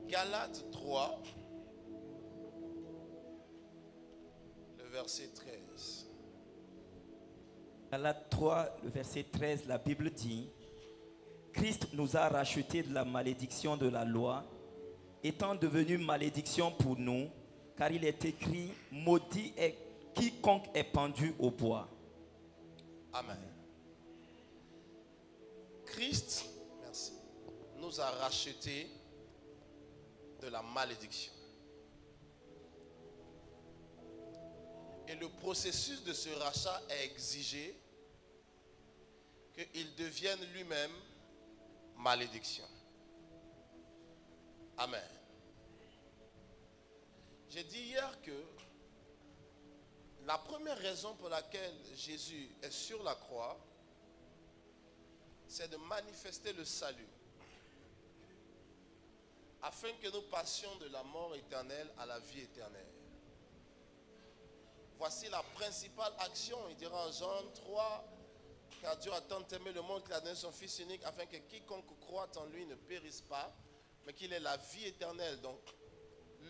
Galates 3, le verset 13. Galates 3, le verset 13, la Bible dit: Christ nous a rachetés de la malédiction de la loi, étant devenu malédiction pour nous, car il est écrit: maudit est quiconque est pendu au bois. Amen. Christ, merci, nous a rachetés de la malédiction. Et le processus de ce rachat a exigé qu'il devienne lui-même malédiction. Amen. J'ai dit hier que la première raison pour laquelle Jésus est sur la croix, c'est de manifester le salut, afin que nous passions de la mort éternelle à la vie éternelle. Voici la principale action, il dira en Jean 3, car Dieu a tant aimé le monde qu'il a donné son Fils unique, afin que quiconque croit en lui ne périsse pas, mais qu'il ait la vie éternelle. Donc,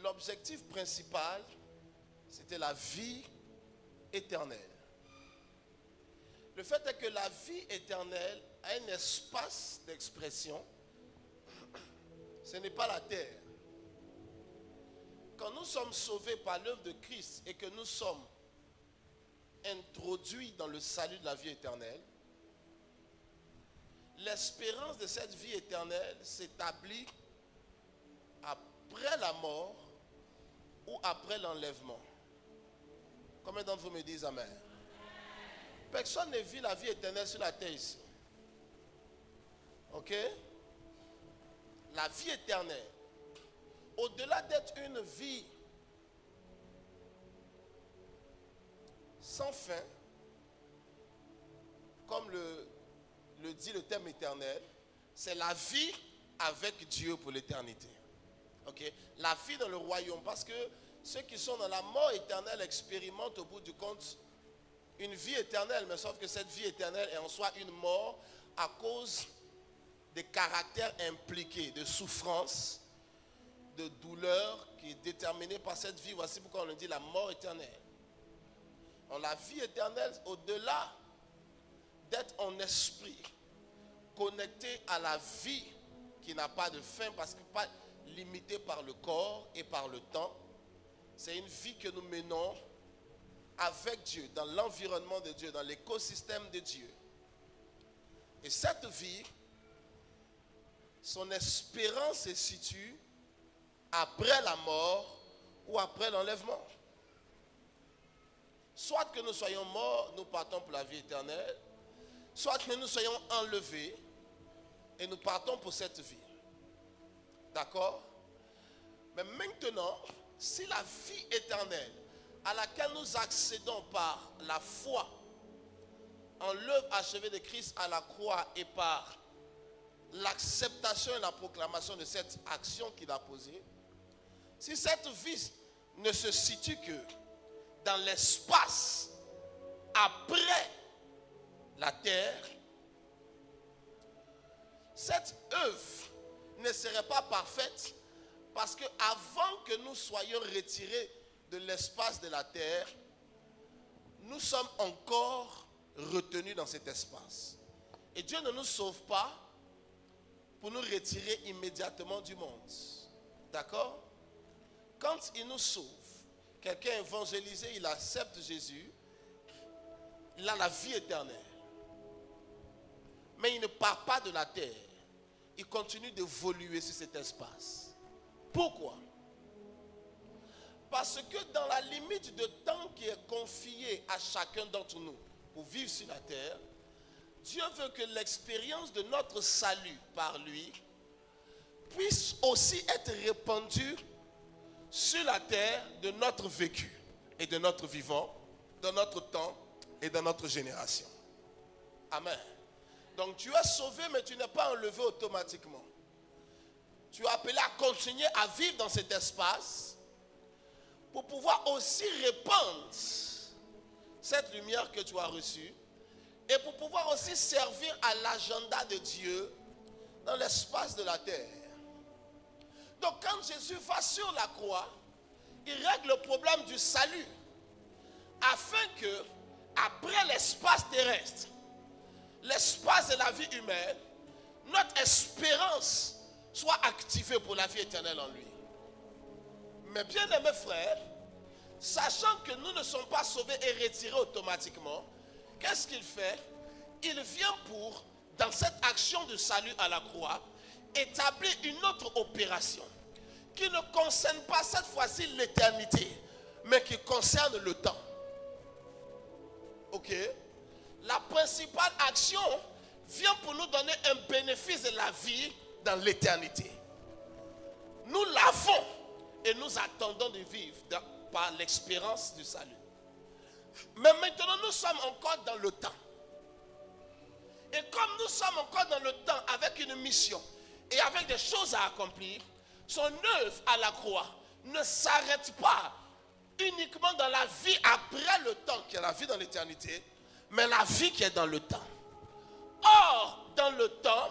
l'objectif principal, c'était la vie éternelle. Le fait est que la vie éternelle a un espace d'expression. Ce n'est pas la terre. Quand nous sommes sauvés par l'œuvre de Christ et que nous sommes introduits dans le salut de la vie éternelle, l'espérance de cette vie éternelle s'établit après la mort ou après l'enlèvement. Combien d'entre vous me disent Amen? Personne ne vit la vie éternelle sur la terre ici. Ok? La vie éternelle, au-delà d'être une vie sans fin, comme le dit le thème éternel, c'est la vie avec Dieu pour l'éternité. Ok? La vie dans le royaume, parce que ceux qui sont dans la mort éternelle expérimentent au bout du compte une vie éternelle, mais sauf que cette vie éternelle est en soi une mort à cause des caractères impliqués, de souffrance, de douleur qui est déterminée par cette vie. Voici pourquoi on le dit la mort éternelle. Donc, la vie éternelle, au-delà d'être en esprit, connecté à la vie qui n'a pas de fin, parce que pas limitée par le corps et par le temps, c'est une vie que nous menons avec Dieu, dans l'environnement de Dieu, dans l'écosystème de Dieu. Et cette vie, son espérance se situe après la mort ou après l'enlèvement. Soit que nous soyons morts, nous partons pour la vie éternelle, soit que nous soyons enlevés et nous partons pour cette vie. D'accord? Mais maintenant, si la vie éternelle à laquelle nous accédons par la foi en l'œuvre achevée de Christ à la croix et par l'acceptation et la proclamation de cette action qu'il a posée, si cette vie ne se situe que dans l'espace après la terre, cette œuvre ne serait pas parfaite, parce que avant que nous soyons retirés de l'espace de la terre, nous sommes encore retenus dans cet espace. Et Dieu ne nous sauve pas pour nous retirer immédiatement du monde. D'accord? Quand il nous sauve, quelqu'un évangélisé, il accepte Jésus, il a la vie éternelle. Mais il ne part pas de la terre. Il continue d'évoluer sur cet espace. Pourquoi? Parce que dans la limite de temps qui est confiée à chacun d'entre nous pour vivre sur la terre, Dieu veut que l'expérience de notre salut par lui puisse aussi être répandue sur la terre de notre vécu et de notre vivant, dans notre temps et dans notre génération. Amen. Donc tu es sauvé, mais tu n'es pas enlevé automatiquement. Tu es appelé à continuer à vivre dans cet espace pour pouvoir aussi répandre cette lumière que tu as reçue et pour pouvoir aussi servir à l'agenda de Dieu dans l'espace de la terre. Donc quand Jésus va sur la croix, il règle le problème du salut. Afin que, après l'espace terrestre, l'espace de la vie humaine, notre espérance soit activée pour la vie éternelle en lui. Mais bien aimés frères, sachant que nous ne sommes pas sauvés et retirés automatiquement, qu'est-ce qu'il fait? Il vient pour, dans cette action de salut à la croix, établir une autre opération qui ne concerne pas cette fois-ci l'éternité, mais qui concerne le temps. Ok? La principale action vient pour nous donner un bénéfice de la vie dans l'éternité. Nous l'avons et nous attendons de vivre par l'expérience du salut. Mais maintenant nous sommes encore dans le temps. Et comme nous sommes encore dans le temps avec une mission et avec des choses à accomplir, son œuvre à la croix ne s'arrête pas uniquement dans la vie après le temps, qui est la vie dans l'éternité, mais la vie qui est dans le temps. Or, dans le temps,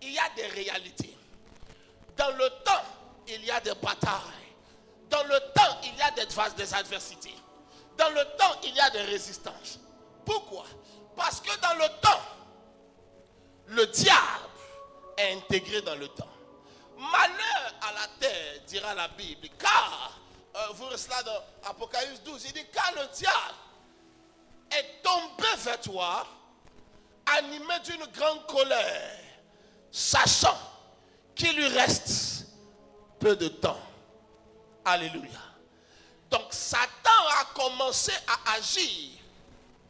il y a des réalités. Dans le temps, il y a des batailles. Dans le temps, il y a des adversités. Dans le temps, il y a des résistances. Pourquoi? Parce que dans le temps, le diable est intégré dans le temps. Malheur à la terre, dira la Bible, car, vous restez là dans Apocalypse 12, il dit, car le diable est tombé vers toi, animé d'une grande colère, sachant qu'il lui reste peu de temps. Alléluia. Donc Satan a commencé à agir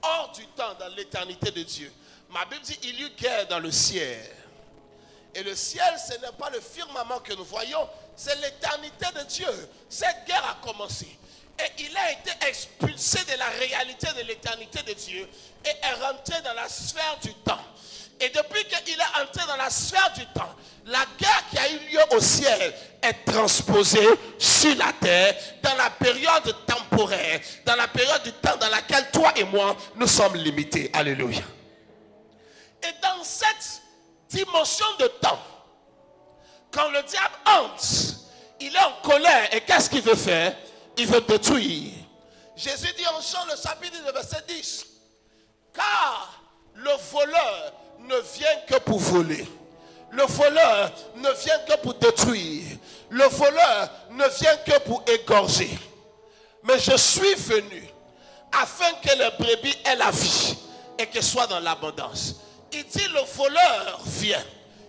hors du temps dans l'éternité de Dieu. Ma Bible dit, il y eut guerre dans le ciel. Et le ciel, ce n'est pas le firmament que nous voyons, c'est l'éternité de Dieu. Cette guerre a commencé. Et il a été expulsé de la réalité de l'éternité de Dieu et est rentré dans la sphère du temps. Et depuis qu'il est entré dans la sphère du temps, la guerre qui a eu lieu au ciel est transposée sur la terre dans la période temporaire, dans la période du temps dans laquelle toi et moi, nous sommes limités. Alléluia. Et dans cette dimension de temps, quand le diable entre, il est en colère. Et qu'est-ce qu'il veut faire? Il veut détruire. Jésus dit en Jean le chapitre 10, verset 10, car le voleur ne vient que pour voler. Le voleur ne vient que pour détruire. Le voleur ne vient que pour égorger. Mais je suis venu afin que les brebis aient la vie et qu'elles soient dans l'abondance. Il dit le voleur vient.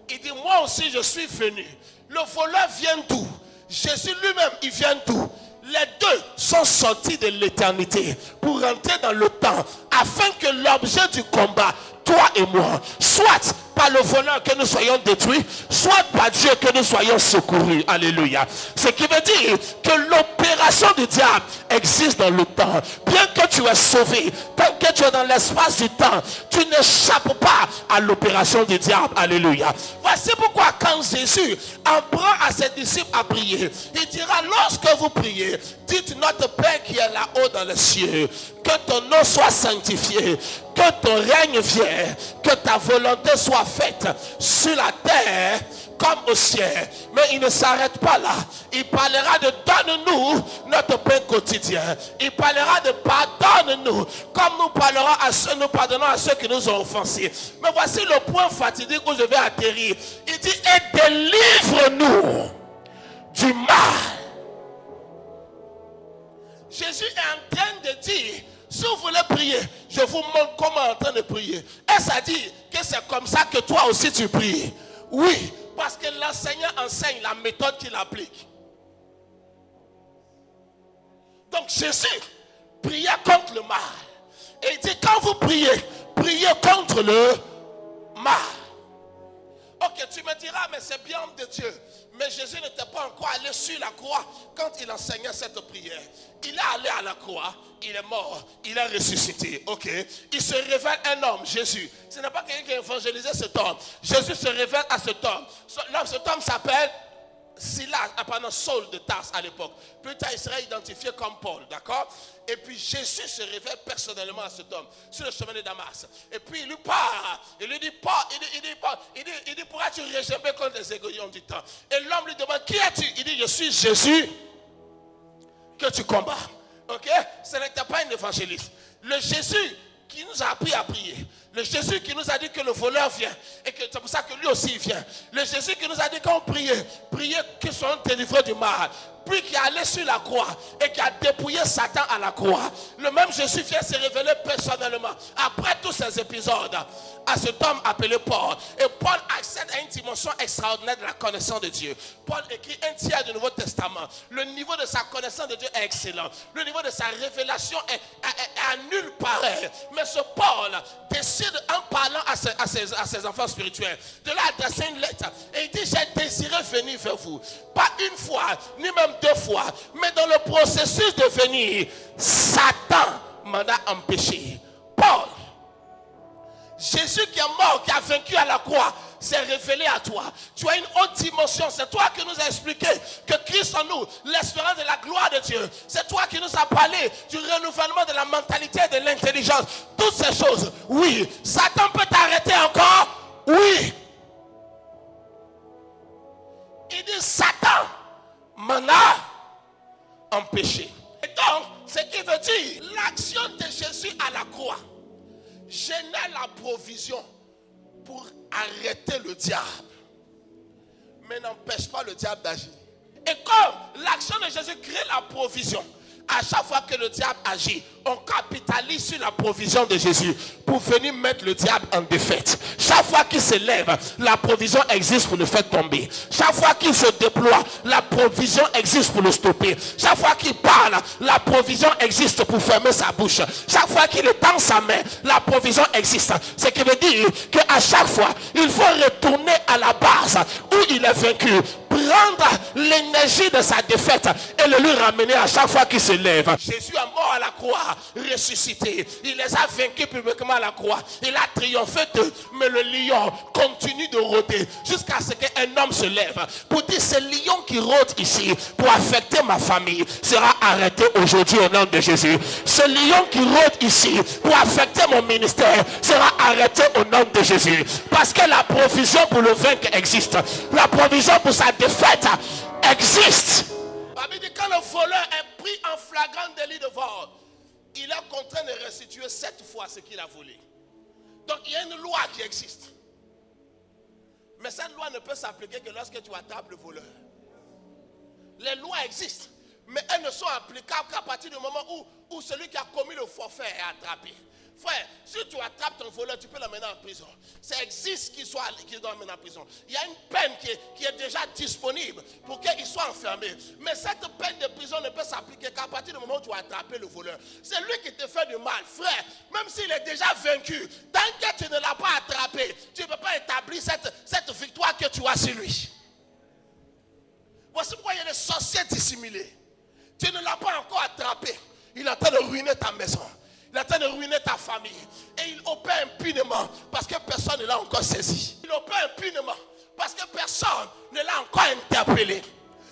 Il dit moi aussi je suis venu. Le voleur vient d'où? Jésus lui-même il vient d'où? Les deux sont sortis de l'éternité pour rentrer dans le temps afin que l'objet du combat, toi et moi, soit par le voleur que nous soyons détruits, soit par Dieu que nous soyons secourus. Alléluia. Ce qui veut dire que l'opération du diable existe dans le temps. Bien que tu es sauvé, tant que tu es dans l'espace du temps, tu n'échappes pas à l'opération du diable. Alléluia. Voici pourquoi quand Jésus apprend à ses disciples à prier, il dira lorsque vous priez, dites notre Père qui est là-haut dans les cieux, que ton nom soit sanctifié, que ton règne vienne, que ta volonté soit faite sur la terre comme au ciel. Mais il ne s'arrête pas là. Il parlera de donne-nous notre pain quotidien. Il parlera de pardonne-nous comme nous pardonnons à ceux qui nous ont offensés. Mais voici le point fatidique où je vais atterrir. Il dit et délivre-nous du mal. Jésus est en train de dire, si vous voulez prier, je vous montre comment en train de prier. Est-ce à dire que c'est comme ça que toi aussi tu pries? Oui, parce que l'enseignant enseigne la méthode qu'il applique. Donc Jésus priait contre le mal. Et il dit quand vous priez, priez contre le mal. Ok, tu me diras, mais c'est bien homme de Dieu. Mais Jésus n'était pas encore allé sur la croix quand il enseignait cette prière. Il est allé à la croix, il est mort, il est ressuscité. Ok, il se révèle un homme, Jésus. Ce n'est pas quelqu'un qui a évangélisé cet homme. Jésus se révèle à cet homme. Cet homme s'appelle Silas, pendant Saul de Tarse à l'époque. Plus tard, il sera identifié comme Paul, d'accord? Et puis Jésus se révèle personnellement à cet homme sur le chemin de Damas. Et puis il lui parle. Il lui dit, Paul, il dit pourquoi tu régimes contre les égoïons du temps? Et l'homme lui demande, qui es-tu? Il dit, je suis Jésus que tu combats. Ok? Ce n'était pas un évangéliste. Le Jésus qui nous a appris à prier. Le Jésus qui nous a dit que le voleur vient. Et que c'est pour ça que lui aussi il vient. Le Jésus qui nous a dit qu'on priait. Priez qu'ils soient délivrés du mal. Puis qui est allé sur la croix et qui a dépouillé Satan à la croix. Le même Jésus vient se révéler personnellement. Après tous ces épisodes, à cet homme appelé Paul. Et Paul accède à une dimension extraordinaire de la connaissance de Dieu. Paul écrit un tiers du Nouveau Testament. Le niveau de sa connaissance de Dieu est excellent. Le niveau de sa révélation est à nul pareil. Mais ce Paul décide, en parlant à ses enfants spirituels, de leur adresser une lettre. Et il dit, j'ai désiré venir vers vous. Pas une fois, ni même 2 fois. Mais dans le processus de venir, Satan m'en a empêché. Paul, Jésus qui est mort, qui a vaincu à la croix, s'est révélé à toi. Tu as une autre dimension. C'est toi qui nous as expliqué que Christ en nous, l'espérance de la gloire de Dieu. C'est toi qui nous as parlé du renouvellement de la mentalité et de l'intelligence. Toutes ces choses, oui. Satan peut t'arrêter encore? Oui. Il dit, Satan m'en a empêché. Et donc, ce qui veut dire, l'action de Jésus à la croix génère la provision pour arrêter le diable, mais n'empêche pas le diable d'agir. Et comme l'action de Jésus crée la provision, à chaque fois que le diable agit, on capitalise sur la provision de Jésus pour venir mettre le diable en défaite. Chaque fois qu'il se lève, la provision existe pour le faire tomber. Chaque fois qu'il se déploie, la provision existe pour le stopper. Chaque fois qu'il parle, la provision existe pour fermer sa bouche. Chaque fois qu'il étend sa main, la provision existe. Ce qui veut dire qu'à chaque fois, il faut retourner à la base où il est vaincu. Prendre l'énergie de sa défaite et le lui ramener à chaque fois qu'il se lève. Jésus est mort à la croix, ressuscité. Il les a vaincus publiquement à la croix. Il a triomphé d'eux. Mais le lion continue de rôder jusqu'à ce qu'un homme se lève pour dire, ce lion qui rôde ici pour affecter ma famille sera arrêté aujourd'hui au nom de Jésus. Ce lion qui rôde ici pour affecter mon ministère sera arrêté au nom de Jésus. Parce que la provision pour le vaincre existe. La provision pour sa défaite existe. Bible dit, quand le voleur est pris en flagrant délit de vol, il est contraint de restituer 7 fois ce qu'il a volé. Donc il y a une loi qui existe. Mais cette loi ne peut s'appliquer que lorsque tu attrapes le voleur. Les lois existent, mais elles ne sont applicables qu'à partir du moment où celui qui a commis le forfait est attrapé. Frère, si tu attrapes ton voleur, tu peux l'amener en prison. Ça existe qu'il doit l'amener en prison. Il y a une peine qui est déjà disponible pour qu'il soit enfermé. Mais cette peine de prison ne peut s'appliquer qu'à partir du moment où tu as attrapé le voleur. C'est lui qui te fait du mal. Frère, même s'il est déjà vaincu, tant que tu ne l'as pas attrapé, tu ne peux pas établir cette victoire que tu as sur lui. Voici pourquoi il y a des sorciers dissimulés. Tu ne l'as pas encore attrapé. Il est en train de ruiner ta maison. Il est en train de ruiner ta famille. Et il opère impunément parce que personne ne l'a encore saisi. Il opère impunément parce que personne ne l'a encore interpellé.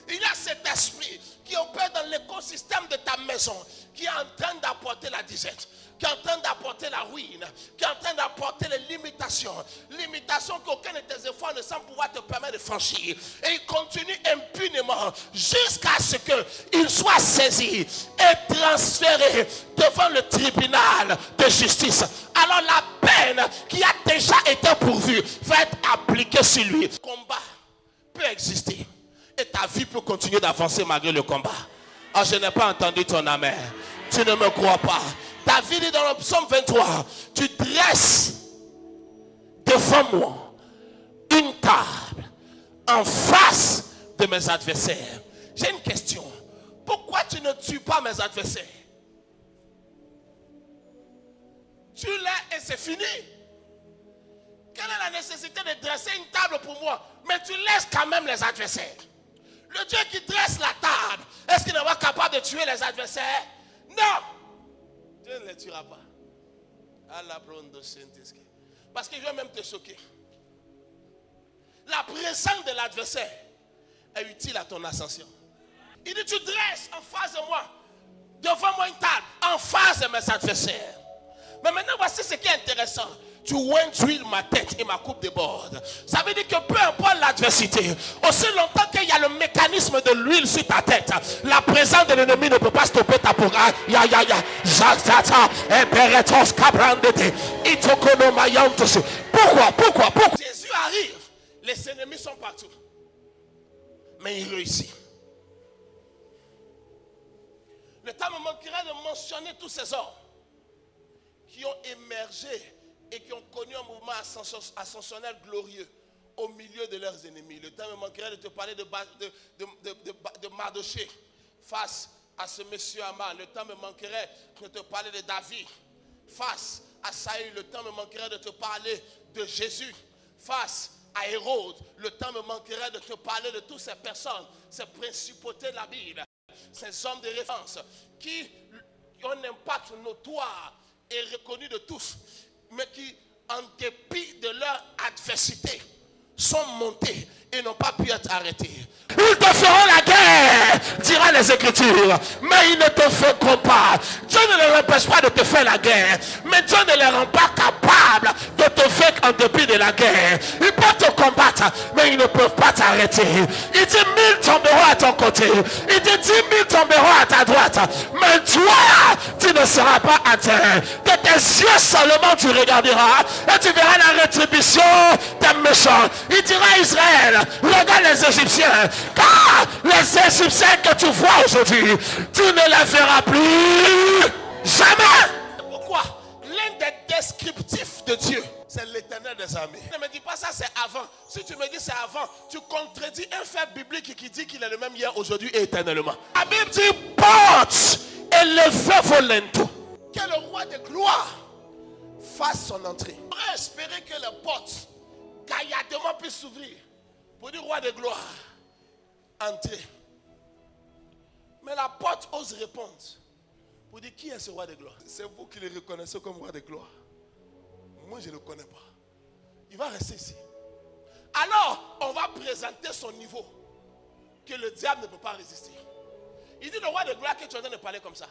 Il y a cet esprit qui opère dans l'écosystème de ta maison, qui est en train d'apporter la disette, qui est en train d'apporter la ruine, qui est en train d'apporter les limitations. Limitations qu'aucun de tes efforts ne semble pouvoir te permettre de franchir. Et il continue impunément jusqu'à ce qu'il soit saisi et transféré devant le tribunal de justice. Alors la peine qui a déjà été pourvue va être appliquée sur lui. Le combat peut exister. Et ta vie peut continuer d'avancer malgré le combat. Oh, je n'ai pas entendu ton amen. Tu ne me crois pas. David dit dans le psaume 23, tu dresses devant moi une table en face de mes adversaires. J'ai une question. Pourquoi tu ne tues pas mes adversaires? Tue-les et c'est fini. Quelle est la nécessité de dresser une table pour moi? Mais tu laisses quand même les adversaires. Le Dieu qui dresse la table, est-ce qu'il n'est pas capable de tuer les adversaires? Non. Dieu ne les tuera pas. Parce qu'il veut même te choquer. La présence de l'adversaire est utile à ton ascension. Il dit, tu dresses en face de moi, devant moi une table, en face de mes adversaires. Mais maintenant, voici ce qui est intéressant. Tu oins d'huile ma tête et ma coupe déborde. Ça veut dire que peu importe l'adversité, aussi longtemps qu'il y a le mécanisme de l'huile sur ta tête, la présence de l'ennemi ne peut pas stopper ta programme. Pourquoi Jésus arrive, les ennemis sont partout, mais il réussit. Le temps me manquerait de mentionner tous ces hommes qui ont émergé et qui ont connu un mouvement ascensionnel glorieux au milieu de leurs ennemis. Le temps me manquerait de te parler de Mardoché face à ce monsieur Aman. Le temps me manquerait de te parler de David face à Saül. Le temps me manquerait de te parler de Jésus face à Hérode. Le temps me manquerait de te parler de toutes ces personnes, ces principautés de la Bible, ces hommes de référence qui ont un impact notoire et reconnu de tous, mais qui, en dépit de leur adversité, sont montés et n'ont pas pu être arrêtés. Ils te feront la guerre, dira les Écritures, mais ils ne te feront pas. Dieu ne les empêche pas de te faire la guerre, mais Dieu ne les rend pas capables de te faire en dépit de la guerre. Ils peuvent te combattre, mais ils ne peuvent pas t'arrêter. Il dit 1000 tomberont à ton côté, il dit 10 000 tomberont à ta droite, mais toi, tu ne seras pas atteint. De tes yeux seulement tu regarderas et tu verras la rétribution des méchants. Il dira à Israël, regarde les Égyptiens, car les Égyptiens que tu vois aujourd'hui, tu ne les verras plus jamais. Pourquoi? L'un des descriptifs de Dieu, c'est l'Éternel des armées. Ne me dis pas ça, c'est avant. Si tu me dis c'est avant, tu contredis un fait biblique qui dit qu'il est le même hier, aujourd'hui et éternellement. La Bible dit, porte et levez vos linteaux. Que le roi de gloire fasse son entrée. On pourrait espérer que les portes gaillardement puissent s'ouvrir pour dire roi de gloire, entrez. Mais la porte ose répondre pour dire qui est ce roi de gloire. C'est vous qui le reconnaissez comme roi de gloire. Moi je ne le connais pas. Il va rester ici. Alors on va présenter son niveau que le diable ne peut pas résister. Il dit le roi de gloire que tu es en train de parler comme ça,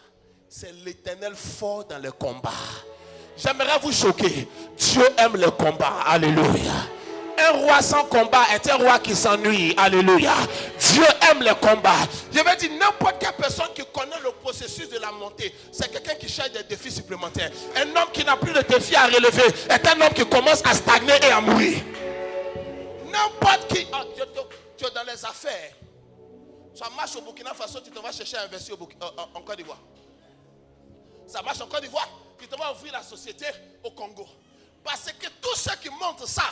c'est l'Éternel fort dans le combat. J'aimerais vous choquer. Dieu aime le combat. Alléluia. Un roi sans combat est un roi qui s'ennuie. Alléluia. Dieu aime le combat. Je vais dire, n'importe quelle personne qui connaît le processus de la montée, c'est quelqu'un qui cherche des défis supplémentaires. Un homme qui n'a plus de défis à relever est un homme qui commence à stagner et à mourir. N'importe qui. Tu es dans les affaires. Ça marche au Burkina Faso, tu te vas chercher à investir en Côte d'Ivoire. Ça marche en Côte d'Ivoire, tu te vas ouvrir la société au Congo. Parce que tous ceux qui montent ça,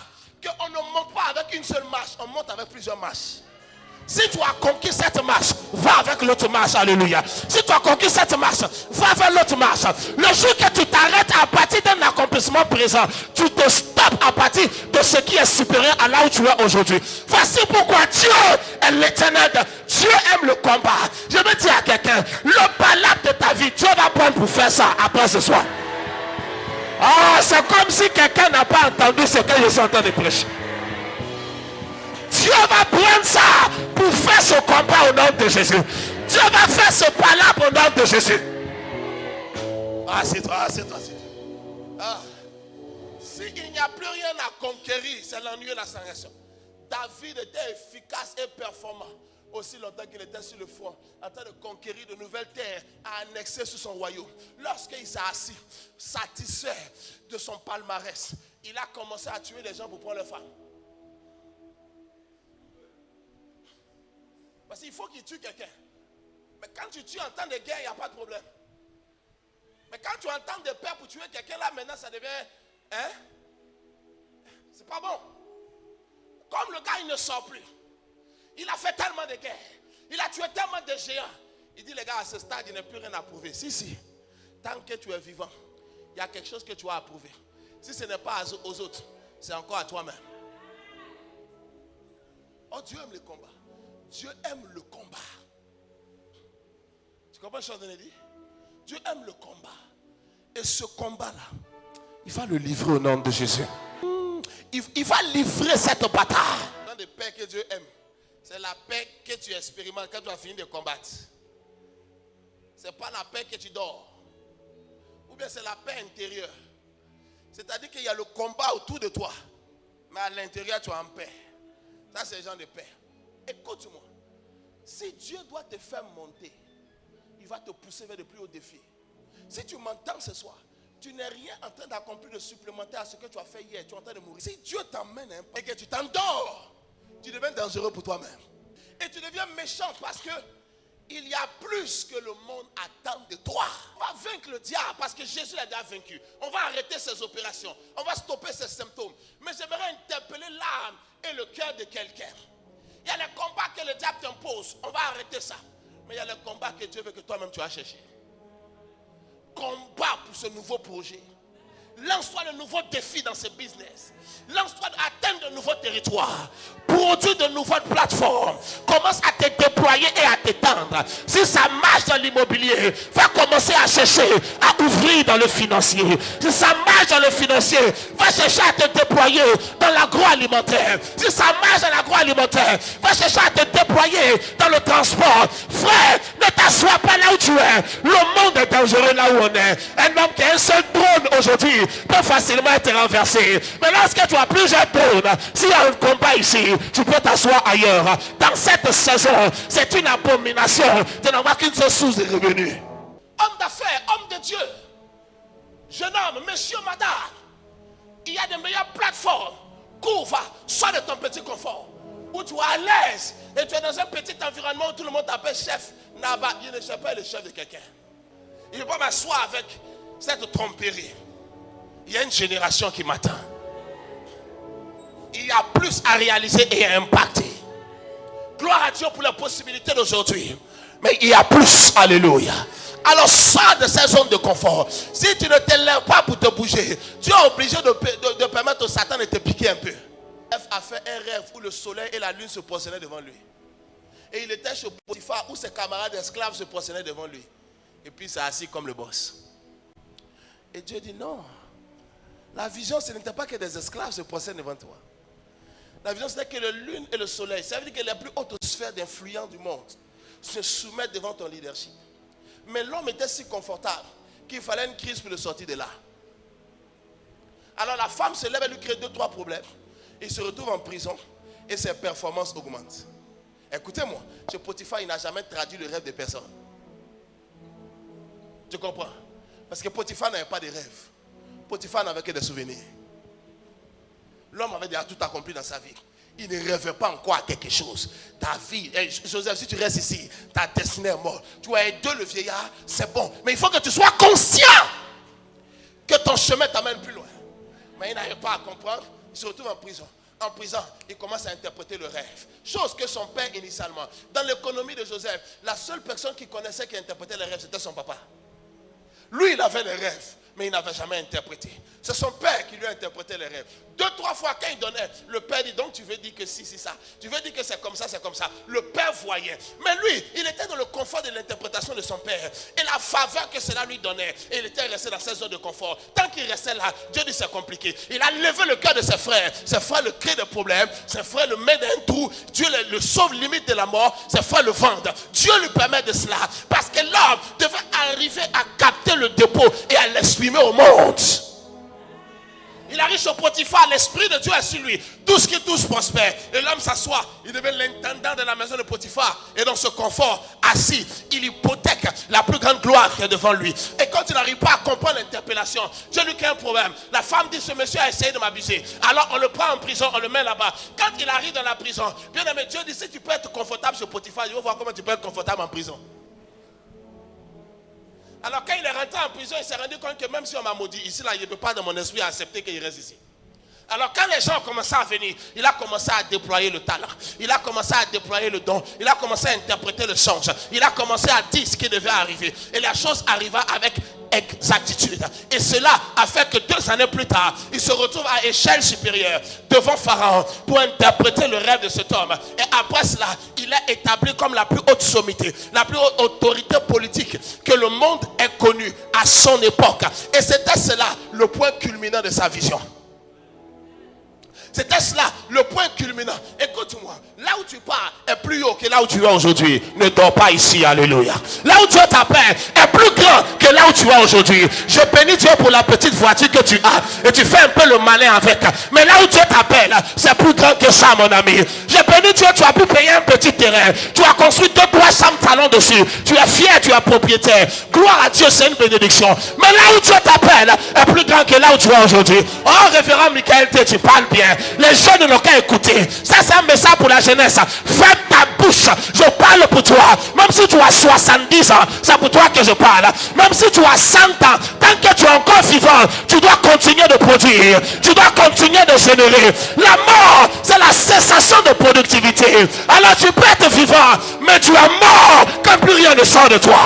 qu'on ne monte pas avec une seule marche, on monte avec plusieurs marches. Si tu as conquis cette marche, va avec l'autre marche. Alléluia. Si tu as conquis cette marche, va avec l'autre marche. Le jour que tu t'arrêtes à partir d'un accomplissement présent, tu te stoppes à partir de ce qui est supérieur à là où tu es aujourd'hui. Voici pourquoi Dieu est l'Éternel. Dieu aime le combat. Je veux dire à quelqu'un, le palabre de ta vie, Dieu va prendre pour faire ça après ce soir. Ah, c'est comme si quelqu'un n'a pas entendu ce que je suis en train de prêcher. Dieu va prendre ça pour faire ce combat au nom de Jésus. Dieu va faire ce palabre au nom de Jésus. Ah, c'est toi, c'est toi, c'est toi. Ah. Il n'y a plus rien à conquérir, c'est l'ennui et la stagnation. David était efficace et performant aussi longtemps qu'il était sur le front, en train de conquérir de nouvelles terres, à annexer sur son royaume. Lorsqu'il s'est assis, satisfait de son palmarès, il a commencé à tuer les gens pour prendre leurs femmes. Parce qu'il faut qu'il tue quelqu'un. Mais quand tu tues en temps de guerre, il n'y a pas de problème. Mais quand tu entends de paix pour tuer quelqu'un, là maintenant ça devient... Hein? C'est pas bon. Comme le gars il ne sort plus. Il a fait tellement de guerres. Il a tué tellement de géants. Il dit les gars, à ce stade, il n'y a plus rien à prouver. Si. Tant que tu es vivant, il y a quelque chose que tu as à prouver. Si ce n'est pas aux autres, c'est encore à toi-même. Oh, Dieu aime le combat. Dieu aime le combat. Tu comprends ce que je dis? Dieu aime le combat. Et ce combat-là, il va le livrer au nom de Jésus. Il va livrer cette bataille. Dans des paix que Dieu aime, C'est la paix que tu expérimentes quand tu as fini de combattre. Ce n'est pas la paix que tu dors. Ou bien c'est la paix intérieure. C'est-à-dire qu'il y a le combat autour de toi. Mais à l'intérieur, tu es en paix. Ça, c'est le genre de paix. Écoute-moi. Si Dieu doit te faire monter, il va te pousser vers de plus hauts défis. Si tu m'entends ce soir, tu n'es rien en train d'accomplir de supplémentaire à ce que tu as fait hier. Tu es en train de mourir. Si Dieu t'emmène et que tu t'endors, tu deviens dangereux pour toi-même. Et tu deviens méchant parce que il y a plus que le monde attend de toi. On va vaincre le diable parce que Jésus l'a déjà vaincu. On va arrêter ses opérations. On va stopper ses symptômes. Mais j'aimerais interpeller l'âme et le cœur de quelqu'un. Il y a les combats que le diable t'impose. On va arrêter ça. Mais il y a les combats que Dieu veut que toi-même tu as cherché. Combat pour ce nouveau projet. Lance-toi de nouveaux défis dans ce business. Lance-toi d'atteindre de nouveaux territoires. Produis de nouvelles plateformes. Commence à te déployer et à t'étendre. Si ça marche dans l'immobilier, va commencer à chercher à ouvrir dans le financier. Si ça marche dans le financier, va chercher à te déployer dans l'agroalimentaire. Si ça marche dans l'agroalimentaire, va chercher à te déployer dans le transport. Frère, ne t'assois pas là où tu es. Le monde est dangereux là où on est. Un homme qui a un seul drone aujourd'hui peut facilement être renversé. Mais lorsque tu as plusieurs drones, s'il y a un combat ici, tu peux t'asseoir ailleurs. Dans cette saison, c'est une abomination de n'avoir qu'une seule source de revenus. Homme d'affaires, homme de Dieu, jeune homme, monsieur, madame, il y a de meilleures plateformes. Cours, va, sois de ton petit confort, où tu es à l'aise et tu es dans un petit environnement où tout le monde t'appelle chef. Naba, il ne cherche pas le chef de quelqu'un. Il ne peut pas m'asseoir avec cette tromperie. Il y a une génération qui m'attend. Il y a plus à réaliser et à impacter. Gloire à Dieu pour la possibilité d'aujourd'hui. Mais il y a plus. Alléluia. Alors sors de cette zone de confort. Si tu ne te lèves pas pour te bouger, tu es obligé de permettre au Satan de te piquer un peu. Joseph a fait un rêve où le soleil et la lune se prosternaient devant lui. Et il était chez Potiphar où ses camarades esclaves se prosternaient devant lui. Et puis il s'est assis comme le boss. Et Dieu dit non. La vision, ce n'était pas que des esclaves se prosternent devant toi. La vision, c'était que la lune et le soleil, ça veut dire que les plus hautes sphères d'influence du monde se soumettent devant ton leadership. Mais l'homme était si confortable qu'il fallait une crise pour le sortir de là. Alors la femme se lève et lui crée 2-3 problèmes. Il se retrouve en prison et ses performances augmentent. Écoutez-moi, chez Potiphar, il n'a jamais traduit le rêve de personne. Tu comprends? Parce que Potiphar n'avait pas de rêve. Potiphar n'avait que des souvenirs. L'homme avait déjà tout accompli dans sa vie. Il ne rêvait pas encore à quelque chose. Ta vie, Joseph, si tu restes ici, ta destinée est morte. Tu as aidé le vieillard, c'est bon. Mais il faut que tu sois conscient que ton chemin t'amène plus loin. Mais il n'arrive pas à comprendre. Il se retrouve en prison. En prison, il commence à interpréter le rêve. Chose que son père initialement. Dans l'économie de Joseph, la seule personne qui connaissait qui interprétait les rêves, c'était son papa. Lui, il avait les rêves, mais il n'avait jamais interprété. C'est son père qui lui a interprété les rêves. 2-3 fois quand il donnait, le père dit, donc tu veux dire que si, ça. Tu veux dire que c'est comme ça, c'est comme ça. Le père voyait. Mais lui, il était dans le confort de l'interprétation de son père. Et la faveur que cela lui donnait. Et il était resté dans cette zone de confort. Tant qu'il restait là, Dieu dit c'est compliqué. Il a levé le cœur de ses frères. Ses frères le créent des problèmes. Ses frères le mettent dans un trou. Dieu le sauve limite de la mort. Ses frères le vendent. Dieu lui permet de cela. Parce que l'homme devait arriver à capter le dépôt et à l'exprimer au monde. Il arrive sur Potiphar, l'esprit de Dieu est sur lui. Tout ce qui touche prospère. Et l'homme s'assoit. Il devient l'intendant de la maison de Potiphar. Et dans ce confort, assis, il hypothèque la plus grande gloire qui est devant lui. Et quand il n'arrive pas à comprendre l'interpellation, Dieu lui crée un problème. La femme dit, ce monsieur a essayé de m'abuser. Alors on le prend en prison, on le met là-bas. Quand il arrive dans la prison, bien aimé, Dieu dit, si tu peux être confortable sur Potiphar, je veux voir comment tu peux être confortable en prison. Alors quand il est rentré en prison, il s'est rendu compte que même si on m'a maudit ici, là, il ne peut pas dans mon esprit accepter qu'il reste ici. Alors quand les gens ont commencé à venir, il a commencé à déployer le talent. Il a commencé à déployer le don. Il a commencé à interpréter le songe. Il a commencé à dire ce qui devait arriver. Et la chose arriva avec exactitude. Et cela a fait que 2 années plus tard, il se retrouve à échelle supérieure devant Pharaon pour interpréter le rêve de cet homme. Et après cela, il est établi comme la plus haute sommité, la plus haute autorité politique que le monde ait connue à son époque. Et c'était cela le point culminant de sa vision. C'était cela, le point culminant. Écoute-moi, là où tu pars est plus haut que là où tu es aujourd'hui. Ne dors pas ici, alléluia. Là où Dieu t'appelle est plus grand que là où tu es aujourd'hui. Je bénis Dieu pour la petite voiture que tu as et tu fais un peu le malin avec. Mais là où Dieu t'appelle, c'est plus grand que ça, mon ami. Je bénis Dieu, tu as pu payer un petit terrain. Tu as construit 200-300 talons dessus. Tu es fier, tu es propriétaire. Gloire à Dieu, c'est une bénédiction. Mais là où Dieu t'appelle est plus grand que là où tu es aujourd'hui. Oh, révérend Michael, tu parles bien. Les jeunes n'ont qu'à écouter. Ça, c'est un message pour la jeunesse. Ferme ta bouche. Je parle pour toi. Même si tu as 70 ans, c'est pour toi que je parle. Même si tu as 100 ans, tant que tu es encore vivant, tu dois continuer de produire. Tu dois continuer de générer. La mort, c'est la cessation de productivité. Alors tu peux être vivant, mais tu es mort quand plus rien ne sort de toi.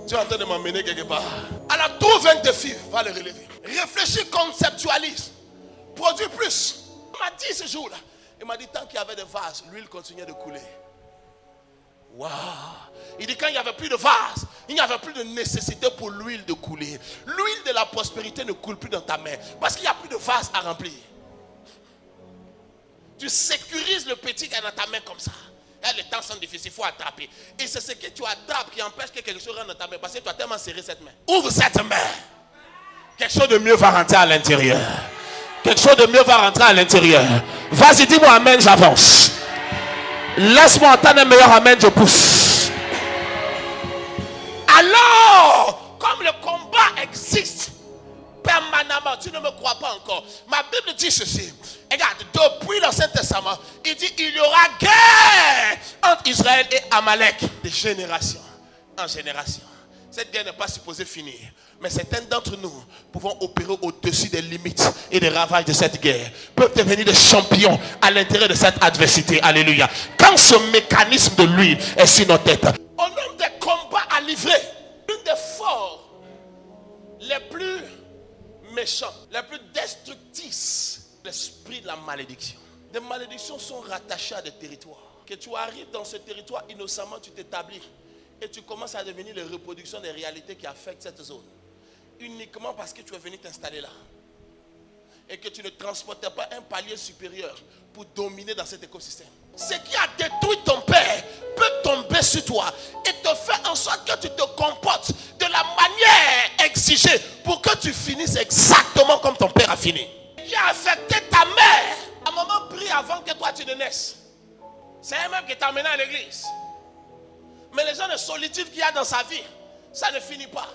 Tu es en train de m'emmener quelque part. Alors trouve un défi, va le relever. Réfléchis, conceptualise. Produis plus. Il m'a dit ce jour-là. Il m'a dit tant qu'il y avait des vases, l'huile continuait de couler. Waouh. Il dit quand il n'y avait plus de vases, il n'y avait plus de nécessité pour l'huile de couler. L'huile de la prospérité ne coule plus dans ta main parce qu'il n'y a plus de vases à remplir. Tu sécurises le petit qui est dans ta main comme ça. Et les temps sont difficiles, il faut attraper. Et c'est ce que tu attrapes qui empêche que quelque chose rentre dans ta main. Parce que tu as tellement serré cette main. Ouvre cette main. Quelque chose de mieux va rentrer à l'intérieur. Quelque chose de mieux va rentrer à l'intérieur. Vas-y, dis-moi amen, j'avance. Laisse-moi entendre un meilleur amen, je pousse. Alors, comme le combat existe permanemment, tu ne me crois pas encore. Ma Bible dit ceci. Regarde, depuis l'Ancien Testament, il dit il y aura guerre entre Israël et Amalek de génération en génération. Cette guerre n'est pas supposée finir. Mais certains d'entre nous pouvons opérer au-dessus des limites et des ravages de cette guerre. Peuvent devenir des champions à l'intérieur de cette adversité. Alléluia. Quand ce mécanisme de l'huile est sur nos têtes, au nombre des combats à livrer, l'une des forts les plus méchants, les plus destructrices, l'esprit de la malédiction. Des malédictions sont rattachées à des territoires. Que tu arrives dans ce territoire innocemment, tu t'établis et tu commences à devenir la reproduction des réalités qui affectent cette zone. Uniquement parce que tu es venu t'installer là. Et que tu ne transportais pas un palier supérieur pour dominer dans cet écosystème. Ce qui a détruit ton père peut tomber sur toi et te faire en sorte que tu te comportes de la manière exigée pour que tu finisses exactement comme ton père a fini. Qui a affecté ta mère. À un moment pris avant que toi tu ne naisses. C'est elle-même qui t'a amené à l'église. Mais les gens de solitude qu'il y a dans sa vie, ça ne finit pas.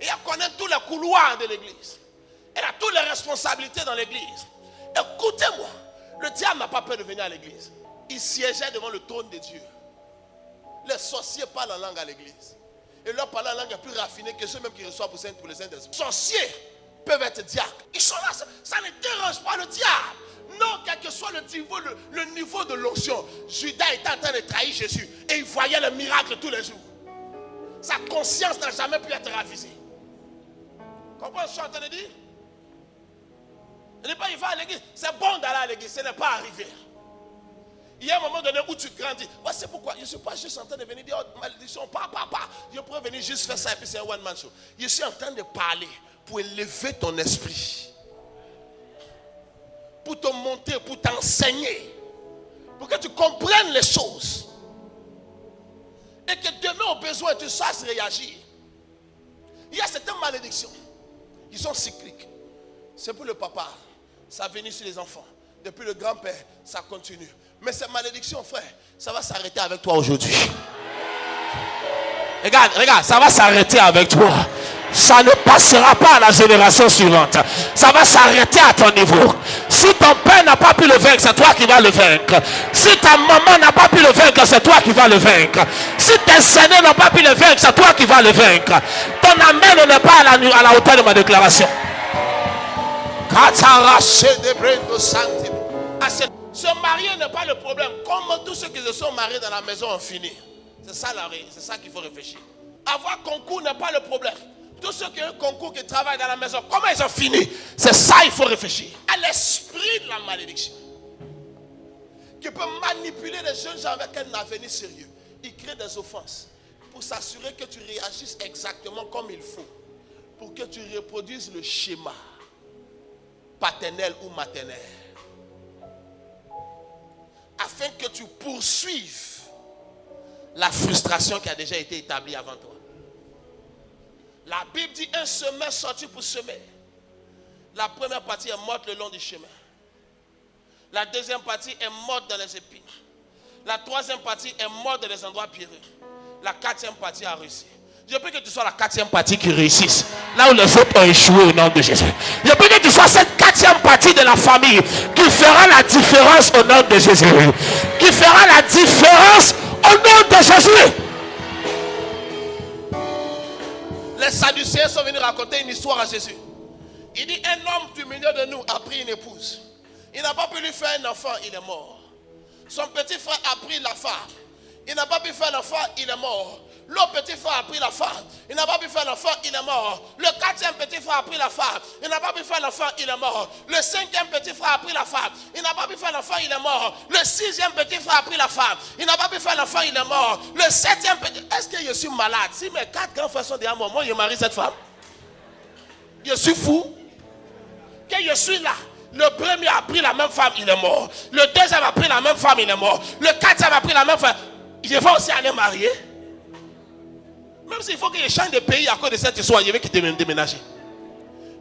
Et elle connaît tous les couloirs de l'église. Elle a toutes les responsabilités dans l'église. Écoutez-moi, le diable n'a pas peur de venir à l'église. Il siégeait devant le trône de Dieu. Les sorciers parlent en langue à l'église. Et leur parler en langue est plus raffiné que ceux-mêmes qui reçoivent pour les saints d'esprit. Les sorciers peuvent être diacres. Ils sont là, ça ne dérange pas le diable. Non, quel que soit le niveau de l'onction, Judas était en train de trahir Jésus. Et il voyait le miracle tous les jours. Sa conscience n'a jamais pu être ravisée. Comprenez ce que je suis en train de dire? Il n'est pas, il va à l'église. C'est bon d'aller à l'église, ce n'est pas arrivé. Il y a un moment donné où tu grandis. Ouais, c'est pourquoi je ne suis pas juste en train de venir dire oh, malédiction, papa. Je pourrais venir juste faire ça et puis c'est un one-man show. Je suis en train de parler pour élever ton esprit. Pour te monter, pour t'enseigner. Pour que tu comprennes les choses. Et que demain au besoin tu saches réagir. Il y a certaines malédictions qui sont cycliques. C'est pour le papa, ça vient sur les enfants. Depuis le grand-père, ça continue. Mais ces malédictions, frère, ça va s'arrêter avec toi aujourd'hui. Regarde, ça va s'arrêter avec toi. Ça ne passera pas à la génération suivante. Ça va s'arrêter à ton niveau. Si ton père n'a pas pu le vaincre, c'est toi qui vas le vaincre. Si ta maman n'a pas pu le vaincre, c'est toi qui vas le vaincre. Si tes aînés n'ont pas pu le vaincre, c'est toi qui vas le vaincre. Ton amen n'est pas à la hauteur de ma déclaration. Se marier n'est pas le problème. Comme tous ceux qui se sont mariés dans la maison ont fini. C'est ça qu'il faut réfléchir. Avoir concours n'est pas le problème. Tous ceux qui ont un concours qui travaillent dans la maison, comment ils ont fini? C'est ça qu'il faut réfléchir. À l'esprit de la malédiction. Qui peut manipuler les jeunes gens avec un avenir sérieux. Il crée des offenses pour s'assurer que tu réagisses exactement comme il faut. pour que tu reproduises le schéma paternel ou maternel. Afin que tu poursuives la frustration qui a déjà été établie avant toi. La Bible dit un semeur sorti pour semer. La première partie est morte le long du chemin. La deuxième partie est morte dans les épines. La troisième partie est morte dans les endroits pierreux. La quatrième partie a réussi. Je prie que tu sois la quatrième partie qui réussisse. Là où les autres ont échoué au nom de Jésus. Je prie que tu sois cette quatrième partie de la famille qui fera la différence au nom de Jésus. Qui fera la différence au nom de Jésus. Les Sadducéens sont venus raconter une histoire à Jésus. Il dit, un homme du milieu de nous a pris une épouse. Il n'a pas pu lui faire un enfant, il est mort. Son petit frère a pris la femme. Il n'a pas pu faire l'enfant, il est mort. L'autre petit frère a pris la femme. Il n'a pas pu faire l'enfant, il est mort. Le quatrième petit frère a pris la femme. Il n'a pas pu faire l'enfant, il est mort. Le cinquième petit frère a pris la femme. Il n'a pas pu faire l'enfant, il est mort. Le sixième petit frère a pris la femme. Il n'a pas pu faire l'enfant, il est mort. Le septième petit... Est-ce que je suis malade? Si mes 4 grands frères sont déjà morts, moi je marie cette femme. Je suis fou. Que je suis là. Le premier a pris la même femme, il est mort. Le deuxième a pris la même femme, il est mort. Le quatrième a pris la même femme. Je vais aussi aller marier. Même s'il faut que je change de pays à cause de cette histoire, je vais quitter même déménager.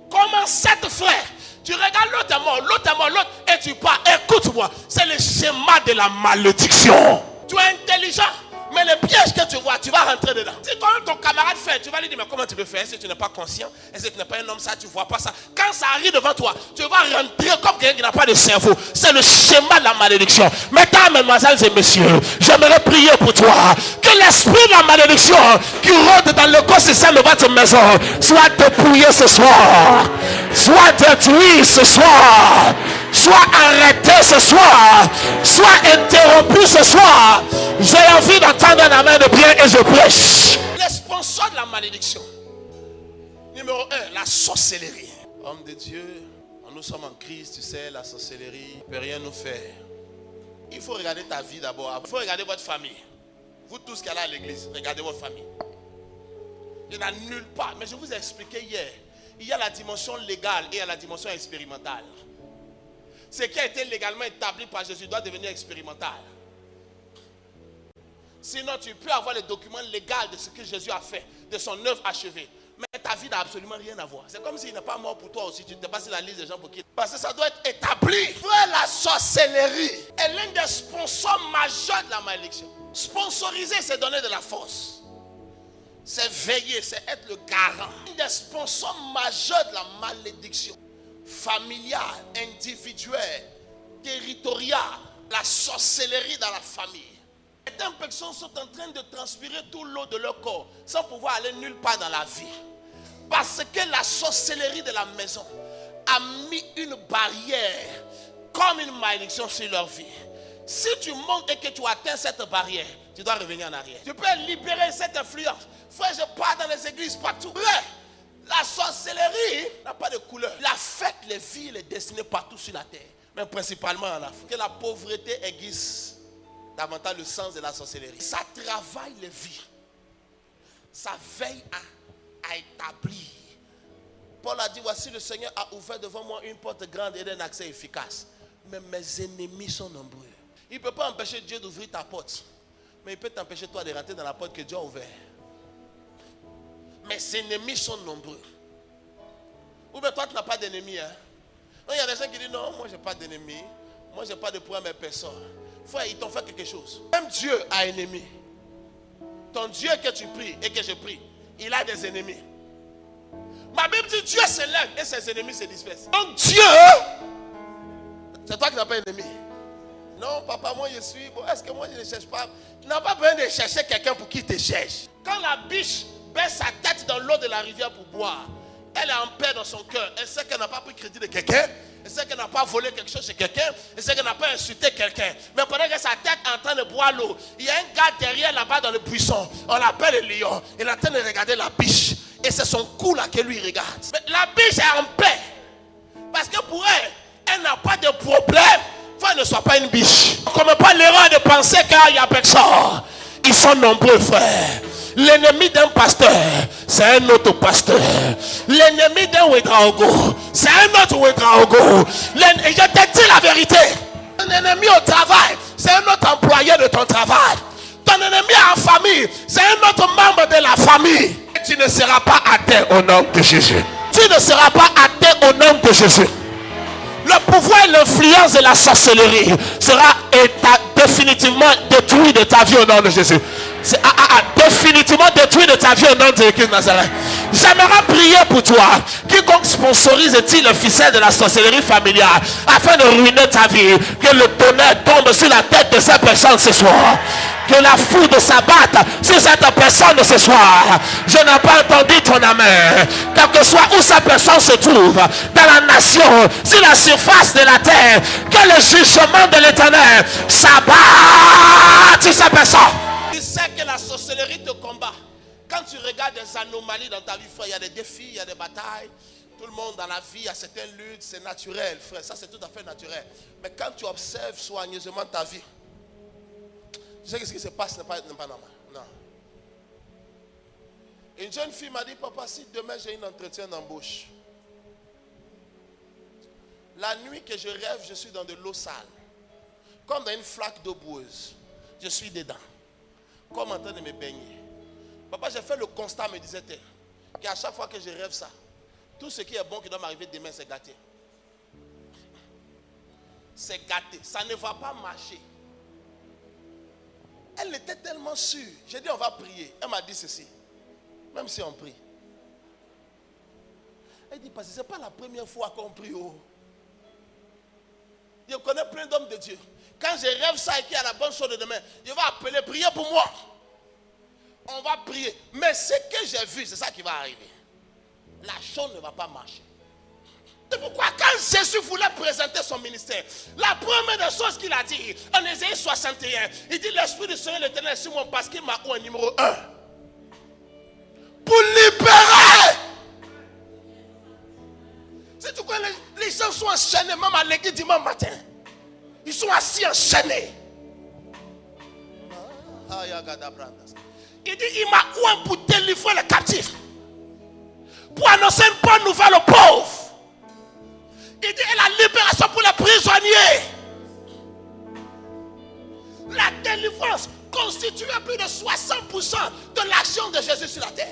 Comment 7 frères, tu regardes l'autre est mort, l'autre est mort, l'autre, et tu pars. Écoute-moi, c'est le schéma de la malédiction. Tu es intelligent, mais le piège que tu vois, tu vas rentrer dedans. Si toi-même ton camarade fait, tu vas lui dire, mais comment tu peux faire? Est-ce que tu n'es pas conscient? Est-ce que tu n'es pas un homme, ça, tu ne vois pas ça? Quand ça arrive devant toi, tu vas rentrer comme quelqu'un qui n'a pas de cerveau. C'est le schéma de la malédiction. Mesdames, mesdemoiselles et messieurs, j'aimerais prier pour toi. Que l'esprit de la malédiction qui rôde dans l'écosystème de votre maison soit dépouillé ce soir, soit détruit ce soir, soit arrêté ce soir, soit interrompu ce soir. J'ai envie d'entendre un amen de bien et je prêche. Les sponsors de la malédiction. Numéro 1, la sorcellerie. Homme de Dieu, nous sommes en crise, tu sais, la sorcellerie ne peut rien nous faire. Il faut regarder ta vie d'abord. Il faut regarder votre famille. Vous tous qui allez à l'église, regardez votre famille. Il n'y en a nulle part. Mais je vous ai expliqué hier. Il y a la dimension légale et il y a la dimension expérimentale. Ce qui a été légalement établi par Jésus doit devenir expérimental. Sinon, tu peux avoir les documents légaux de ce que Jésus a fait, de son œuvre achevée. Mais ta vie n'a absolument rien à voir. C'est comme s'il n'est pas mort pour toi aussi. Tu n'es pas sur la liste des gens pour qui. Parce que ça doit être établi. Frère, la sorcellerie est l'un des sponsors majeurs de la malédiction. Sponsoriser, c'est donner de la force. C'est veiller, c'est être le garant. L'un des sponsors majeurs de la malédiction. Familiale, individuelle, territoriale. La sorcellerie dans la famille. Certaines personnes sont en train de transpirer tout l'eau de leur corps sans pouvoir aller nulle part dans la vie. Parce que la sorcellerie de la maison a mis une barrière comme une malédiction sur leur vie. Si tu montes et que tu atteins cette barrière, tu dois revenir en arrière. Tu peux libérer cette influence. Frère, je pars dans les églises partout. La sorcellerie n'a pas de couleur. Il affecte les vies, les destinées partout sur la terre. Mais principalement en Afrique. Que la pauvreté aiguise davantage le sens de la sorcellerie. Ça travaille les vies. Ça veille à établir. Paul a dit, voici le Seigneur a ouvert devant moi une porte grande et d'un accès efficace. Mais mes ennemis sont nombreux. Il ne peut pas empêcher Dieu d'ouvrir ta porte. Mais il peut t'empêcher toi de rentrer dans la porte que Dieu a ouverte. Mes ennemis sont nombreux. Ou bien toi tu n'as pas d'ennemis. Hein? Il y a des gens qui disent, non, moi je n'ai pas d'ennemis. Moi je n'ai pas de problème avec personne. Frère, ils t'ont fait quelque chose. Même Dieu a un ennemi. Ton Dieu que tu pries et que je prie, il a des ennemis. Ma Bible dit Dieu se lève et ses ennemis se dispersent. Donc Dieu, c'est toi qui n'as pas un ennemi. Non, papa, moi je suis. Bon, est-ce que moi je ne cherche pas? Tu n'as pas besoin de chercher quelqu'un pour qui te cherche. Quand la biche baisse sa tête dans l'eau de la rivière pour boire, elle est en paix dans son cœur. Elle sait qu'elle n'a pas pris crédit de quelqu'un. Elle sait qu'elle n'a pas volé quelque chose chez quelqu'un. Elle sait qu'elle n'a pas insulté quelqu'un. Mais pendant que sa tête est en train de boire l'eau, il y a un gars derrière là-bas dans le buisson. On l'appelle le lion. Il est en train de regarder la biche. Et c'est son cou là que lui regarde. Mais la biche est en paix. Parce que pour elle, elle n'a pas de problème. Enfin, ne soit pas une biche. On ne commet pas l'erreur de penser qu'il y a personne. Ils sont nombreux, frères. L'ennemi d'un pasteur, c'est un autre pasteur. L'ennemi d'un Ouedraogo, c'est un autre Ouedraogo. Et je te dis la vérité. Un ennemi au travail, c'est un autre employé de ton travail. Ton ennemi en famille, c'est un autre membre de la famille. Et tu ne seras pas atteint au nom de Jésus. Tu ne seras pas atteint au nom de Jésus. Le pouvoir et l'influence de la sorcellerie sera définitivement détruit de ta vie au nom de Jésus. C'est définitivement détruit de ta vie au nom de Jésus Nazareth. J'aimerais prier pour toi. Quiconque sponsorise-t-il le ficelle de la sorcellerie familiale afin de ruiner ta vie, que le tonnerre tombe sur la tête de cette personne ce soir. Que la foudre s'abatte sur cette personne ce soir. Je n'ai pas entendu ton amen. Quel que soit où cette personne se trouve, dans la nation, sur la surface de la terre, que le jugement de l'Éternel s'abatte sur cette personne. Tu sais que la sorcellerie te combat. Quand tu regardes des anomalies dans ta vie, frère, il y a des défis, il y a des batailles. Tout le monde dans la vie a certaines luttes, c'est naturel, frère. Ça, c'est tout à fait naturel. Mais quand tu observes soigneusement ta vie, tu sais que ce qui se passe n'est pas normal. Non. Une jeune fille m'a dit, papa, si demain j'ai un entretien d'embauche, la nuit que je rêve, je suis dans de l'eau sale. Comme dans une flaque d'eau boueuse. Je suis dedans. Comme en train de me baigner. Papa, j'ai fait le constat, me disait-elle, qu'à chaque fois que je rêve ça, tout ce qui est bon qui doit m'arriver demain, c'est gâté. C'est gâté. Ça ne va pas marcher. Elle était tellement sûre. J'ai dit, on va prier. Elle m'a dit ceci. Même si on prie. Elle dit, parce que ce n'est pas la première fois qu'on prie. Oh. Je connais plein d'hommes de Dieu. Quand je rêve ça et qu'il y a la bonne chose de demain, je vais appeler, prier pour moi. On va prier. Mais ce que j'ai vu, c'est ça qui va arriver. La chose ne va pas marcher. C'est pourquoi quand Jésus voulait présenter son ministère, la première des choses qu'il a dit, en Ésaïe 61, il dit, l'Esprit du Seigneur l'Éternel sur moi parce qu'il m'a eu un numéro 1. Pour libérer. C'est tout quoi les gens sont enchaînés, même à l'église dimanche matin. Ils sont assis enchaînés. Il dit, il m'a eu un pour délivrer les captifs. Pour annoncer une bonne nouvelle aux pauvres. Il dit, et la libération pour les prisonniers. La délivrance constitue plus de 60% de l'action de Jésus sur la terre.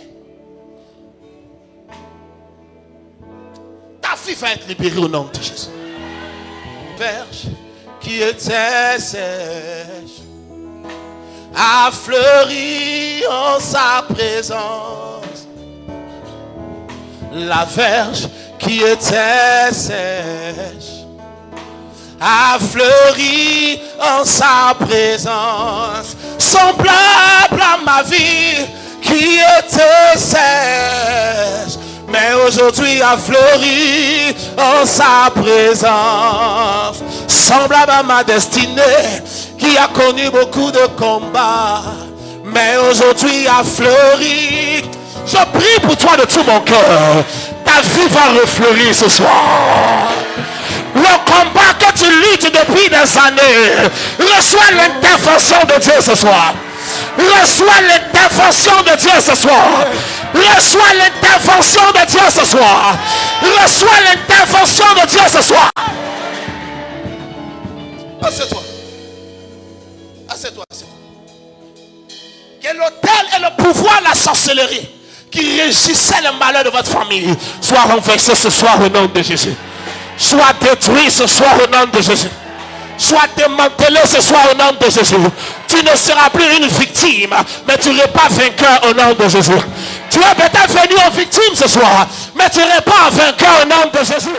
Ta fille va être libérée au nom de Jésus. Verge qui était sèche a fleuri en sa présence. La verge qui était sèche a fleuri en sa présence, semblable à ma vie qui était sèche, mais aujourd'hui a fleuri en sa présence, semblable à ma destinée qui a connu beaucoup de combats, mais aujourd'hui a fleuri. Je prie pour toi de tout mon cœur. Ta vie va refleurir ce soir. Le combat que tu luttes depuis des années, reçois l'intervention de Dieu ce soir. Reçois l'intervention de Dieu ce soir. Reçois l'intervention de Dieu ce soir. Reçois l'intervention de Dieu ce soir. Assieds-toi. Assieds-toi. Que l'autel et le pouvoir de la sorcellerie qui régissait le malheur de votre famille soit renversé ce soir au nom de Jésus. Soit détruit ce soir au nom de Jésus. Soit démantelé ce soir au nom de Jésus. Tu ne seras plus une victime, mais tu n'es pas vainqueur au nom de Jésus. Tu es peut-être venu en victime ce soir, mais tu n'es pas vainqueur au nom de Jésus.